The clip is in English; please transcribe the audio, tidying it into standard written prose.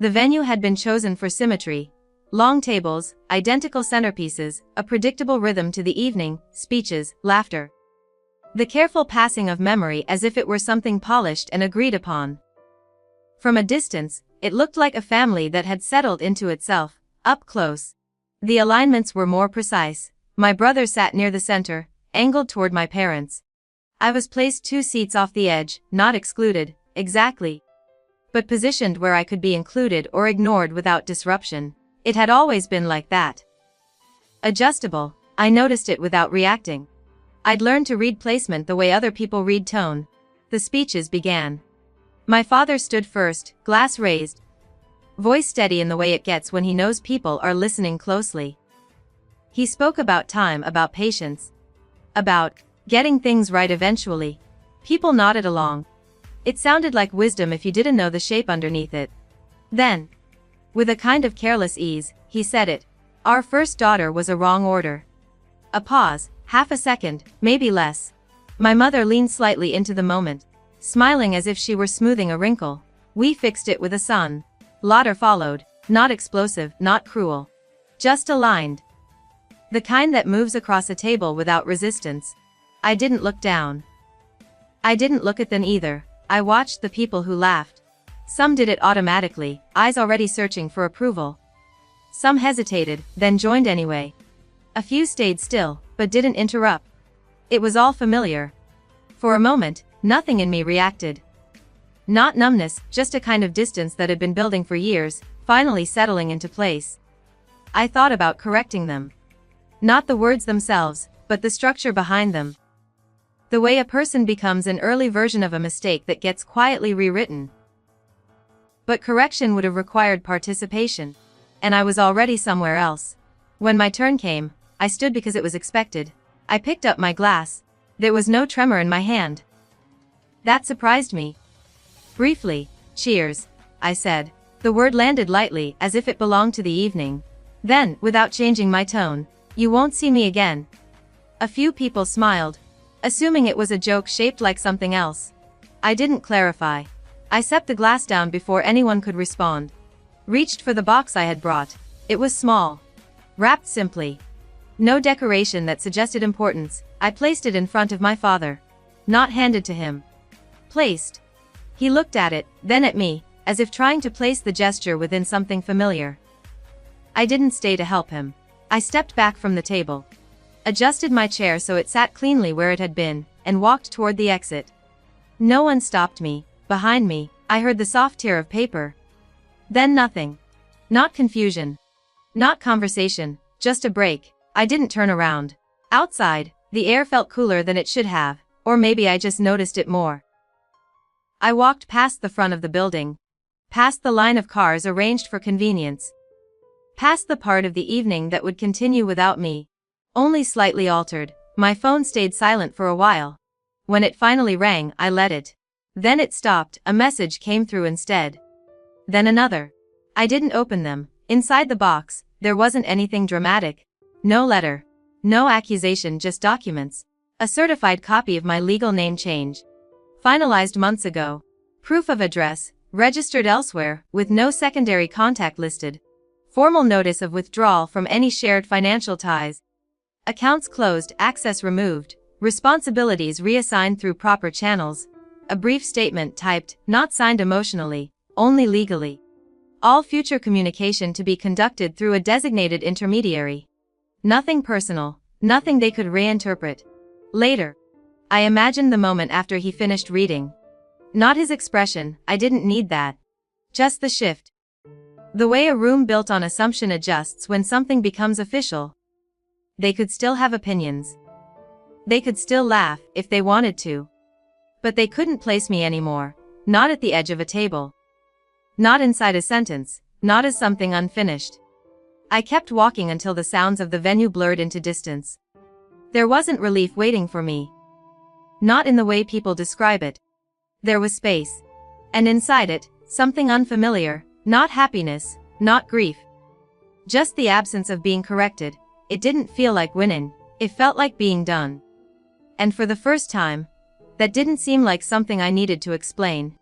The venue had been chosen for symmetry. Long tables, identical centerpieces, a predictable rhythm to the evening, speeches, laughter. The careful passing of memory as if it were something polished and agreed upon. From a distance, it looked like a family that had settled into itself. Up close, the alignments were more precise. My brother sat near the center, angled toward my parents. I was placed 2 seats off the edge, not excluded, exactly, but positioned where I could be included or ignored without disruption. It had always been like that. Adjustable, I noticed it without reacting. I'd learned to read placement the way other people read tone. The speeches began. My father stood first, glass raised, voice steady in the way it gets when he knows people are listening closely. He spoke about time, about patience, about getting things right eventually. People nodded along. It sounded like wisdom if you didn't know the shape underneath it. Then, with a kind of careless ease, he said it. Our first daughter was a wrong order. A pause, half a second, maybe less. My mother leaned slightly into the moment, smiling as if she were smoothing a wrinkle. We fixed it with a son. Laughter followed, not explosive, not cruel. Just aligned. The kind that moves across a table without resistance. I didn't look down. I didn't look at them either. I watched the people who laughed. Some did it automatically, eyes already searching for approval. Some hesitated, then joined anyway. A few stayed still, but didn't interrupt. It was all familiar. For a moment, nothing in me reacted. Not numbness, just a kind of distance that had been building for years, finally settling into place. I thought about correcting them. Not the words themselves, but the structure behind them. The way a person becomes an early version of a mistake that gets quietly rewritten. But correction would have required participation. And I was already somewhere else. When my turn came, I stood because it was expected. I picked up my glass. There was no tremor in my hand. That surprised me. Briefly, cheers, I said. The word landed lightly, as if it belonged to the evening. Then, without changing my tone, you won't see me again. A few people smiled, assuming it was a joke shaped like something else. I didn't clarify. I set the glass down before anyone could respond. Reached for the box I had brought. It was small. Wrapped simply. No decoration that suggested importance. I placed it in front of my father. Not handed to him. Placed. He looked at it, then at me, as if trying to place the gesture within something familiar. I didn't stay to help him. I stepped back from the table. Adjusted my chair so it sat cleanly where it had been, and walked toward the exit. No one stopped me. Behind me, I heard the soft tear of paper. Then nothing. Not confusion. Not conversation, just a break. I didn't turn around. Outside, the air felt cooler than it should have, or maybe I just noticed it more. I walked past the front of the building. Past the line of cars arranged for convenience. Past the part of the evening that would continue without me. Only slightly altered. My phone stayed silent for a while. When it finally rang, I let it. Then it stopped, a message came through instead. Then another. I didn't open them. Inside the box, there wasn't anything dramatic. No letter. No accusation, just documents. A certified copy of my legal name change. Finalized months ago. Proof of address, registered elsewhere, with no secondary contact listed. Formal notice of withdrawal from any shared financial ties. Accounts closed, access removed. Responsibilities reassigned through proper channels. A brief statement typed, not signed emotionally, only legally. All future communication to be conducted through a designated intermediary. Nothing personal, nothing they could reinterpret. Later. I imagined the moment after he finished reading. Not his expression, I didn't need that. Just the shift. The way a room built on assumption adjusts when something becomes official. They could still have opinions. They could still laugh, if they wanted to. But they couldn't place me anymore. Not at the edge of a table. Not inside a sentence, not as something unfinished. I kept walking until the sounds of the venue blurred into distance. There wasn't relief waiting for me. Not in the way people describe it. There was space. And inside it, something unfamiliar, not happiness, not grief. Just the absence of being corrected. It didn't feel like winning, it felt like being done. And for the first time, that didn't seem like something I needed to explain.